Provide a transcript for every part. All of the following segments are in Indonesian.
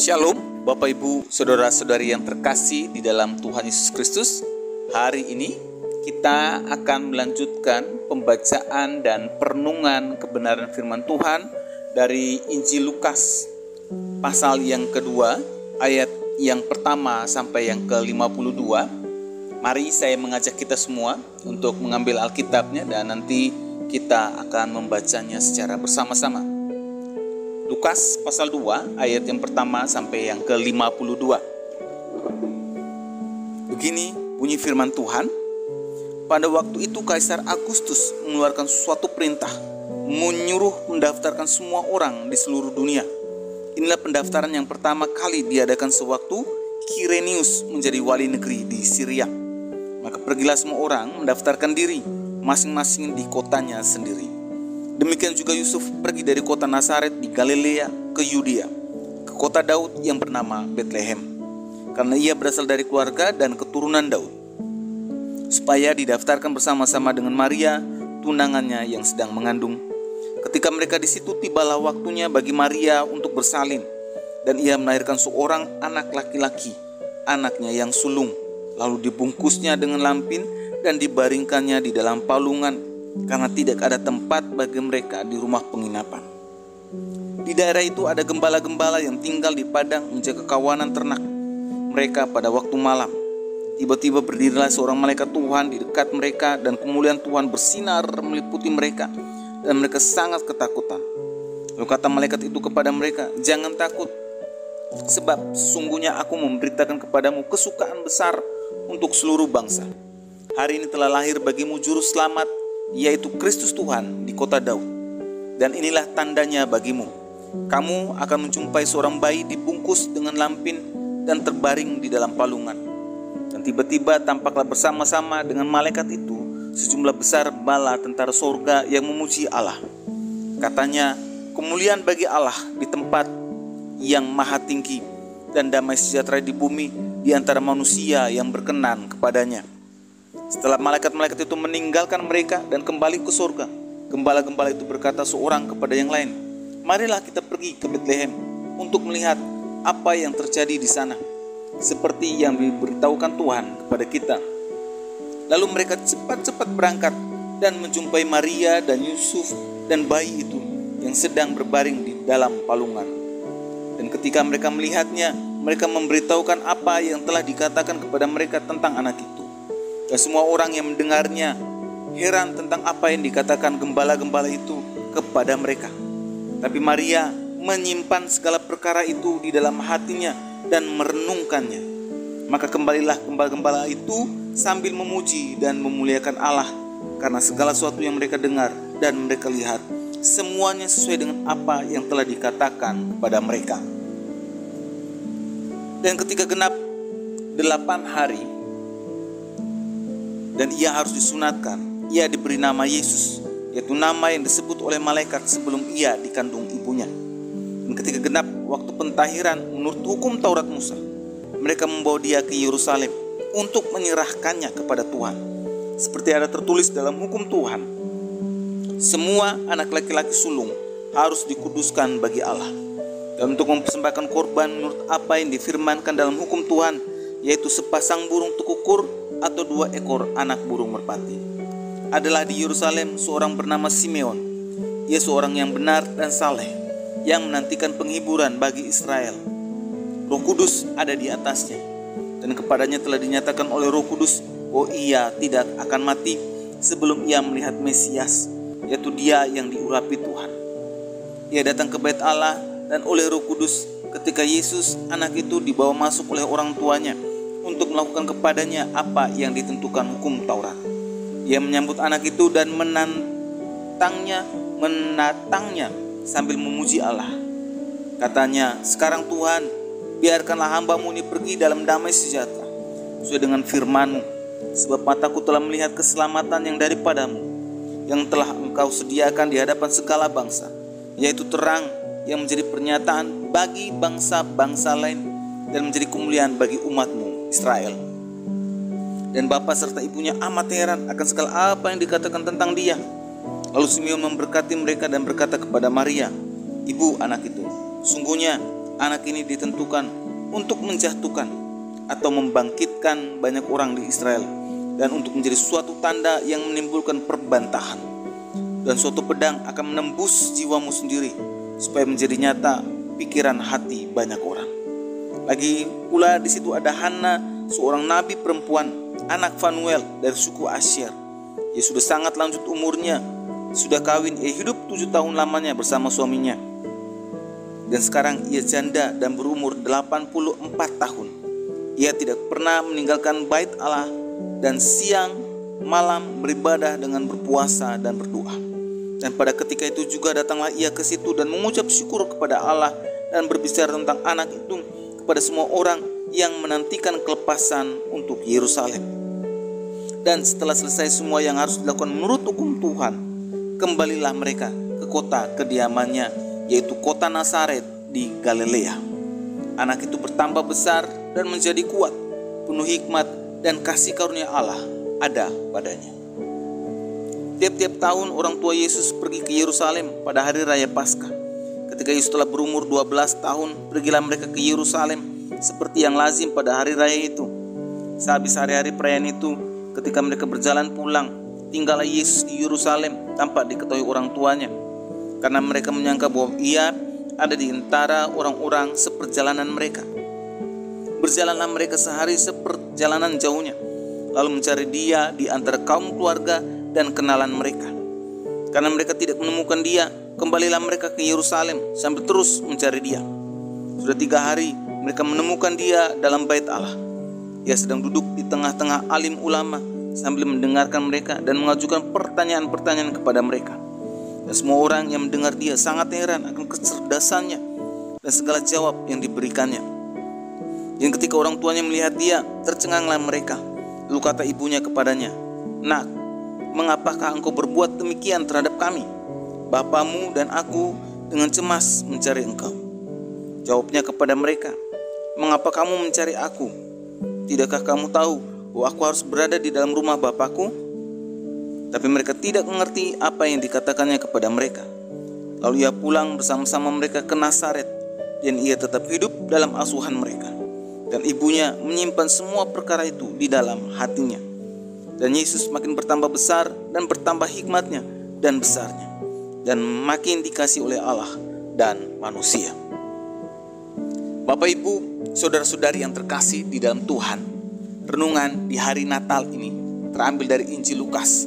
Shalom Bapak Ibu Saudara-saudari yang terkasih di dalam Tuhan Yesus Kristus. Hari ini kita akan melanjutkan pembacaan dan perenungan kebenaran firman Tuhan dari Injil Lukas pasal yang kedua, ayat yang pertama sampai yang ke-52. Mari saya mengajak kita semua untuk mengambil Alkitabnya dan nanti kita akan membacanya secara bersama-sama. Lukas pasal 2 ayat yang pertama sampai yang ke-52. Begini bunyi firman Tuhan. Pada waktu itu Kaisar Agustus mengeluarkan suatu perintah, menyuruh mendaftarkan semua orang di seluruh dunia. Inilah pendaftaran yang pertama kali diadakan sewaktu Kirenius menjadi wali negeri di Syria. Maka pergilah semua orang mendaftarkan diri masing-masing di kotanya sendiri. Demikian juga Yusuf pergi dari kota Nazaret di Galilea ke Yudea, ke kota Daud yang bernama Betlehem, karena ia berasal dari keluarga dan keturunan Daud, supaya didaftarkan bersama-sama dengan Maria, tunangannya yang sedang mengandung. Ketika mereka di situ, tibalah waktunya bagi Maria untuk bersalin, dan ia melahirkan seorang anak laki-laki, anaknya yang sulung. Lalu dibungkusnya dengan lampin dan dibaringkannya di dalam palungan, karena tidak ada tempat bagi mereka di rumah penginapan. Di daerah itu ada gembala-gembala yang tinggal di padang menjaga kawanan ternak mereka pada waktu malam. Tiba-tiba berdirilah seorang malaikat Tuhan di dekat mereka, dan kemuliaan Tuhan bersinar meliputi mereka, dan mereka sangat ketakutan. Lalu kata malaikat itu kepada mereka, "Jangan takut, sebab sesungguhnya aku memberitakan kepadamu kesukaan besar untuk seluruh bangsa. Hari ini telah lahir bagimu juru selamat, yaitu Kristus Tuhan di kota Daud. Dan inilah tandanya bagimu. Kamu akan menjumpai seorang bayi dibungkus dengan lampin dan terbaring di dalam palungan." Dan tiba-tiba tampaklah bersama-sama dengan malaikat itu sejumlah besar bala tentara sorga yang memuji Allah. Katanya, "Kemuliaan bagi Allah di tempat yang maha tinggi, dan damai sejahtera di bumi di antara manusia yang berkenan kepadanya." Setelah malaikat-malaikat itu meninggalkan mereka dan kembali ke surga, gembala-gembala itu berkata seorang kepada yang lain, "Marilah kita pergi ke Betlehem untuk melihat apa yang terjadi di sana, seperti yang diberitahukan Tuhan kepada kita." Lalu mereka cepat-cepat berangkat dan menjumpai Maria dan Yusuf dan bayi itu yang sedang berbaring di dalam palungan. Dan ketika mereka melihatnya, mereka memberitahukan apa yang telah dikatakan kepada mereka tentang anak itu. Dan semua orang yang mendengarnya heran tentang apa yang dikatakan gembala-gembala itu kepada mereka. Tapi Maria menyimpan segala perkara itu di dalam hatinya dan merenungkannya. Maka kembalilah gembala-gembala itu sambil memuji dan memuliakan Allah, karena segala sesuatu yang mereka dengar dan mereka lihat, semuanya sesuai dengan apa yang telah dikatakan kepada mereka. Dan ketika genap 8 hari dan ia harus disunatkan, ia diberi nama Yesus, yaitu nama yang disebut oleh malaikat sebelum ia dikandung ibunya. Dan ketika genap waktu pentahiran menurut hukum Taurat Musa, mereka membawa dia ke Yerusalem untuk menyerahkannya kepada Tuhan, seperti ada tertulis dalam hukum Tuhan, "Semua anak laki-laki sulung harus dikuduskan bagi Allah." Dan untuk mempersembahkan korban menurut apa yang difirmankan dalam hukum Tuhan, yaitu sepasang burung tekukur atau 2 ekor anak burung merpati. Adalah di Yerusalem seorang bernama Simeon. Ia seorang yang benar dan saleh, yang menantikan penghiburan bagi Israel. Roh Kudus ada di atasnya, dan kepadanya telah dinyatakan oleh Roh Kudus bahwa ia tidak akan mati sebelum ia melihat Mesias, yaitu dia yang diurapi Tuhan. Ia datang ke bait Allah dan oleh Roh Kudus ketika Yesus anak itu dibawa masuk oleh orang tuanya untuk melakukan kepadanya apa yang ditentukan hukum Taurat. Ia menyambut anak itu dan menatangnya sambil memuji Allah. Katanya, "Sekarang Tuhan, biarkanlah hamba-Mu ini pergi dalam damai sejahtera, sesuai dengan firman-Mu, sebab mataku telah melihat keselamatan yang daripadamu, yang telah Engkau sediakan di hadapan segala bangsa, yaitu terang yang menjadi pernyataan bagi bangsa-bangsa lain dan menjadi kemuliaan bagi umat-Mu Israel." Dan bapa serta ibunya amat heran akan segala apa yang dikatakan tentang dia. Lalu Simeon memberkati mereka dan berkata kepada Maria, ibu anak itu, "Sungguhnya Anak ini ditentukan untuk menjatuhkan atau membangkitkan banyak orang di Israel, dan untuk menjadi suatu tanda yang menimbulkan perbantahan. Dan suatu pedang akan menembus jiwamu sendiri, supaya menjadi nyata pikiran hati banyak orang. Lagi pula di situ ada Hana, seorang nabi perempuan, anak Fanuel dari suku Asyer. Ia sudah sangat lanjut umurnya, sudah kawin, ia hidup 7 tahun lamanya bersama suaminya. Dan sekarang ia janda dan berumur 84 tahun. Ia tidak pernah meninggalkan bait Allah dan siang malam beribadah dengan berpuasa dan berdoa. Dan pada ketika itu juga datanglah ia ke situ dan mengucap syukur kepada Allah dan berbicara tentang anak itu kepada semua orang yang menantikan kelepasan untuk Yerusalem. Dan setelah selesai semua yang harus dilakukan menurut hukum Tuhan, kembalilah mereka ke kota kediamannya, yaitu kota Nazaret di Galilea. Anak itu bertambah besar dan menjadi kuat, penuh hikmat dan kasih karunia Allah ada padanya. Tiap-tiap tahun orang tua Yesus pergi ke Yerusalem pada hari raya Paskah. Ketika Yesus telah berumur 12 tahun, pergilah mereka ke Yerusalem seperti yang lazim pada hari raya itu. Sehabis hari-hari perayaan itu, ketika mereka berjalan pulang, tinggallah Yesus di Yerusalem tanpa diketahui orang tuanya, karena mereka menyangka bahwa ia ada di antara orang-orang seperjalanan mereka. Berjalanlah mereka sehari seperjalanan jauhnya, lalu mencari dia di antara kaum keluarga dan kenalan mereka. Karena mereka tidak menemukan dia, kembalilah mereka ke Yerusalem sambil terus mencari dia. Sudah 3 hari mereka menemukan dia dalam bait Allah. Ia sedang duduk di tengah-tengah alim ulama sambil mendengarkan mereka dan mengajukan pertanyaan-pertanyaan kepada mereka. Dan semua orang yang mendengar dia sangat heran akan kecerdasannya dan segala jawab yang diberikannya. Dan ketika orang tuanya melihat dia, tercenganglah mereka. Lalu kata ibunya kepadanya, "Nak, mengapakah engkau berbuat demikian terhadap kami? Bapamu dan aku dengan cemas mencari engkau." Jawabnya kepada mereka, "Mengapa kamu mencari aku? Tidakkah kamu tahu bahwa aku harus berada di dalam rumah Bapakku?" Tapi mereka tidak mengerti apa yang dikatakannya kepada mereka. Lalu ia pulang bersama-sama mereka ke Nazaret, dan ia tetap hidup dalam asuhan mereka. Dan ibunya menyimpan semua perkara itu di dalam hatinya. Dan Yesus makin bertambah besar dan bertambah hikmatnya dan besarnya, dan makin dikasih oleh Allah dan manusia. Bapak, Ibu, saudara-saudari yang terkasih di dalam Tuhan, renungan di hari Natal ini terambil dari Injil Lukas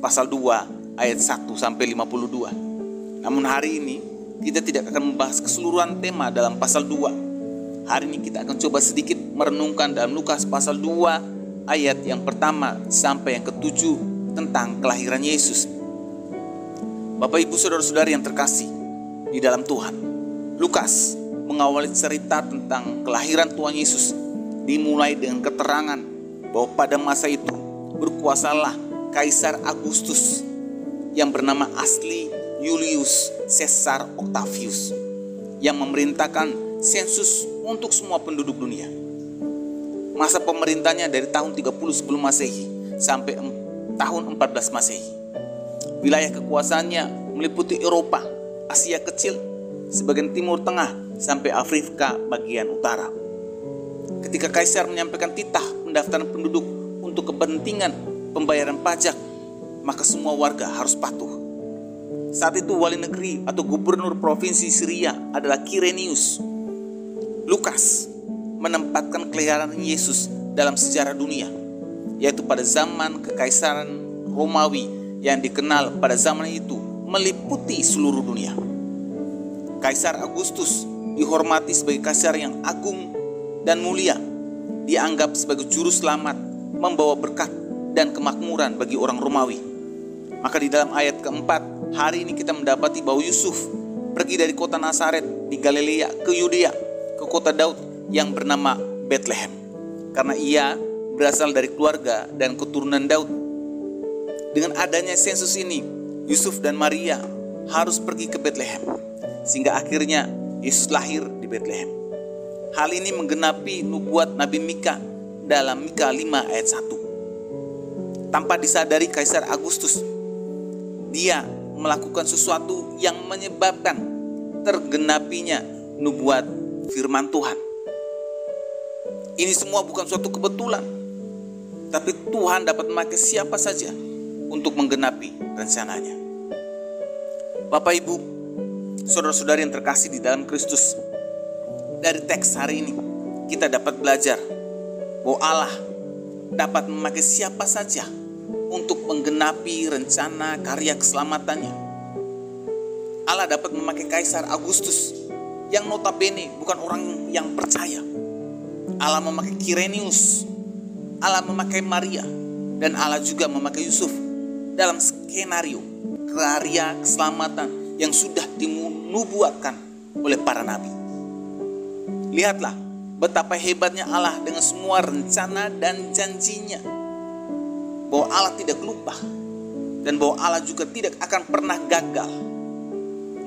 pasal 2 ayat 1 sampai 52. Namun hari ini kita tidak akan membahas keseluruhan tema dalam pasal 2. Hari ini kita akan coba sedikit merenungkan dalam Lukas pasal 2 ayat yang pertama sampai yang ke-7 tentang kelahiran Yesus. Bapak, Ibu, saudara-saudari yang terkasih di dalam Tuhan, Lukas mengawali cerita tentang kelahiran Tuhan Yesus dimulai dengan keterangan bahwa pada masa itu berkuasalah Kaisar Agustus yang bernama asli Julius Caesar Octavius yang memerintahkan sensus untuk semua penduduk dunia. Masa pemerintahnya dari tahun 30 sebelum Masehi sampai tahun 14 Masehi. Wilayah kekuasaannya meliputi Eropa, Asia Kecil, sebagian Timur Tengah sampai Afrika bagian utara. Ketika Kaisar menyampaikan titah pendaftaran penduduk untuk kepentingan pembayaran pajak, maka semua warga harus patuh. Saat itu wali negeri atau gubernur provinsi Syria adalah Quirinius. Lukas menempatkan kelahiran Yesus dalam sejarah dunia, yaitu pada zaman kekaisaran Romawi yang dikenal pada zaman itu meliputi seluruh dunia. Kaisar Agustus dihormati sebagai kaisar yang agung dan mulia, dianggap sebagai juru selamat, membawa berkat dan kemakmuran bagi orang Romawi. Maka di dalam ayat keempat, hari ini kita mendapati bahwa Yusuf pergi dari kota Nazaret di Galilea ke Yudea, ke kota Daud yang bernama Bethlehem, karena ia berasal dari keluarga dan keturunan Daud. Dengan adanya sensus ini, Yusuf dan Maria harus pergi ke Bethlehem, sehingga akhirnya Yesus lahir di Bethlehem. Hal ini menggenapi nubuat Nabi Mika dalam Mika 5 ayat 1. Tanpa disadari Kaisar Agustus, dia melakukan sesuatu yang menyebabkan tergenapinya nubuat firman Tuhan. Ini semua bukan suatu kebetulan, tapi Tuhan dapat memakai siapa saja untuk menggenapi rencananya. Bapak Ibu, saudara-saudari yang terkasih di dalam Kristus, dari teks hari ini kita dapat belajar bahwa Allah dapat memakai siapa saja untuk menggenapi rencana karya keselamatannya. Allah dapat memakai Kaisar Agustus yang notabene bukan orang yang percaya. Allah memakai Kirenius, Allah memakai Maria, dan Allah juga memakai Yusuf dalam skenario karya keselamatan yang sudah dinubuatkan oleh para nabi. Lihatlah betapa hebatnya Allah dengan semua rencana dan janjinya, bahwa Allah tidak lupa dan bahwa Allah juga tidak akan pernah gagal.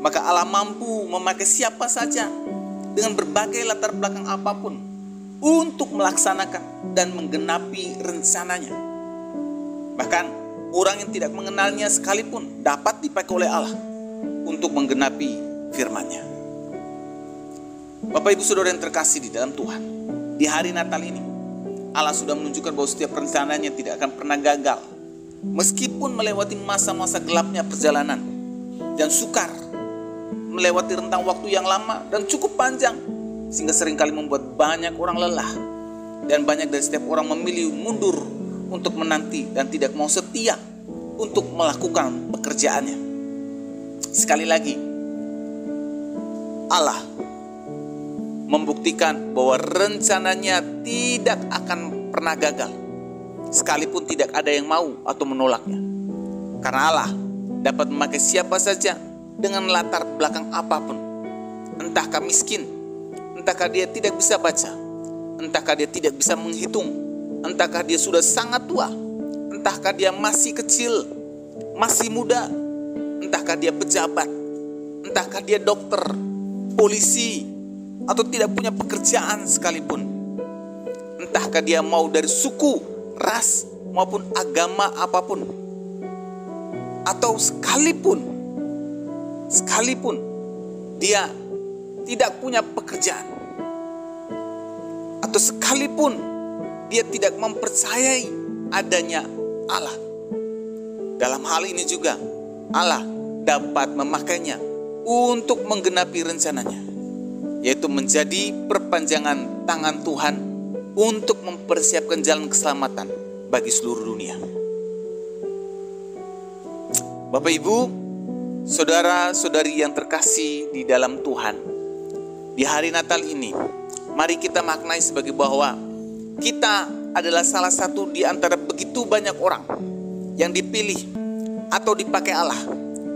Maka Allah mampu memakai siapa saja dengan berbagai latar belakang apapun untuk melaksanakan dan menggenapi rencananya. Bahkan orang yang tidak mengenalnya sekalipun dapat dipakai oleh Allah untuk menggenapi firman-Nya. Bapak Ibu Saudara yang terkasih di dalam Tuhan, di hari Natal ini Allah sudah menunjukkan bahwa setiap rencananya tidak akan pernah gagal, meskipun melewati masa-masa gelapnya perjalanan dan sukar, melewati rentang waktu yang lama dan cukup panjang, sehingga seringkali membuat banyak orang lelah, dan banyak dari setiap orang memilih mundur untuk menanti dan tidak mau setia untuk melakukan pekerjaannya. Sekali lagi, Allah membuktikan bahwa rencananya tidak akan pernah gagal, sekalipun tidak ada yang mau atau menolaknya. Karena Allah dapat memakai siapa saja dengan latar belakang apapun. Entahkah miskin, entahkah dia tidak bisa baca, entahkah dia tidak bisa menghitung, entahkah dia sudah sangat tua, entahkah dia masih kecil, masih muda, entahkah dia pejabat, entahkah dia dokter, polisi, atau tidak punya pekerjaan sekalipun, entahkah dia mau dari suku, ras, maupun agama apapun, atau sekalipun dia tidak punya pekerjaan, atau sekalipun dia tidak mempercayai adanya Allah. Dalam hal ini juga Allah dapat memakainya untuk menggenapi rencananya, yaitu menjadi perpanjangan tangan Tuhan untuk mempersiapkan jalan keselamatan bagi seluruh dunia. Bapak Ibu, saudara-saudari yang terkasih di dalam Tuhan, di hari Natal ini mari kita maknai sebagai bahwa kita adalah salah satu di antara begitu banyak orang yang dipilih atau dipakai Allah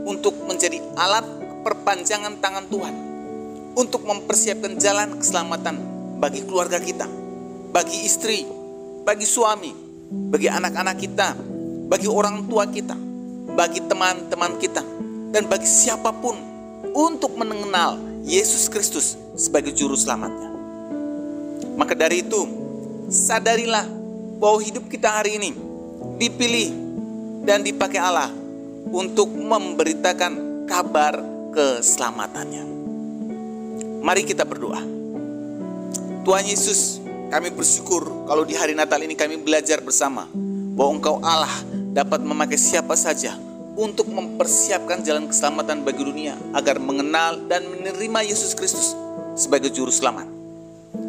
untuk menjadi alat perpanjangan tangan Tuhan untuk mempersiapkan jalan keselamatan bagi keluarga kita, bagi istri, bagi suami, bagi anak-anak kita, bagi orang tua kita, bagi teman-teman kita, dan bagi siapapun untuk mengenal Yesus Kristus sebagai juru selamatnya. Maka dari itu, sadarilah bahwa hidup kita hari ini dipilih dan dipakai Allah untuk memberitakan kabar keselamatannya. Mari kita berdoa. Tuhan Yesus, kami bersyukur kalau di hari Natal ini kami belajar bersama bahwa Engkau Allah dapat memakai siapa saja untuk mempersiapkan jalan keselamatan bagi dunia agar mengenal dan menerima Yesus Kristus sebagai juru selamat.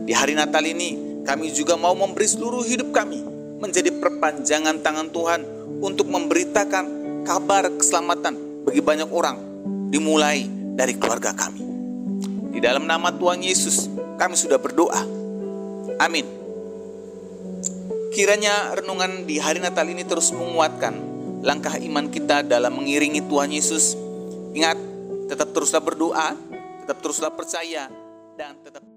Di hari Natal ini kami juga mau memberi seluruh hidup kami menjadi perpanjangan tangan Tuhan untuk memberitakan kabar keselamatan bagi banyak orang, dimulai dari keluarga kami. Di dalam nama Tuhan Yesus kami sudah berdoa. Amin. Kiranya renungan di hari Natal ini terus menguatkan langkah iman kita dalam mengiringi Tuhan Yesus. Ingat, tetap teruslah berdoa, tetap teruslah percaya, dan tetap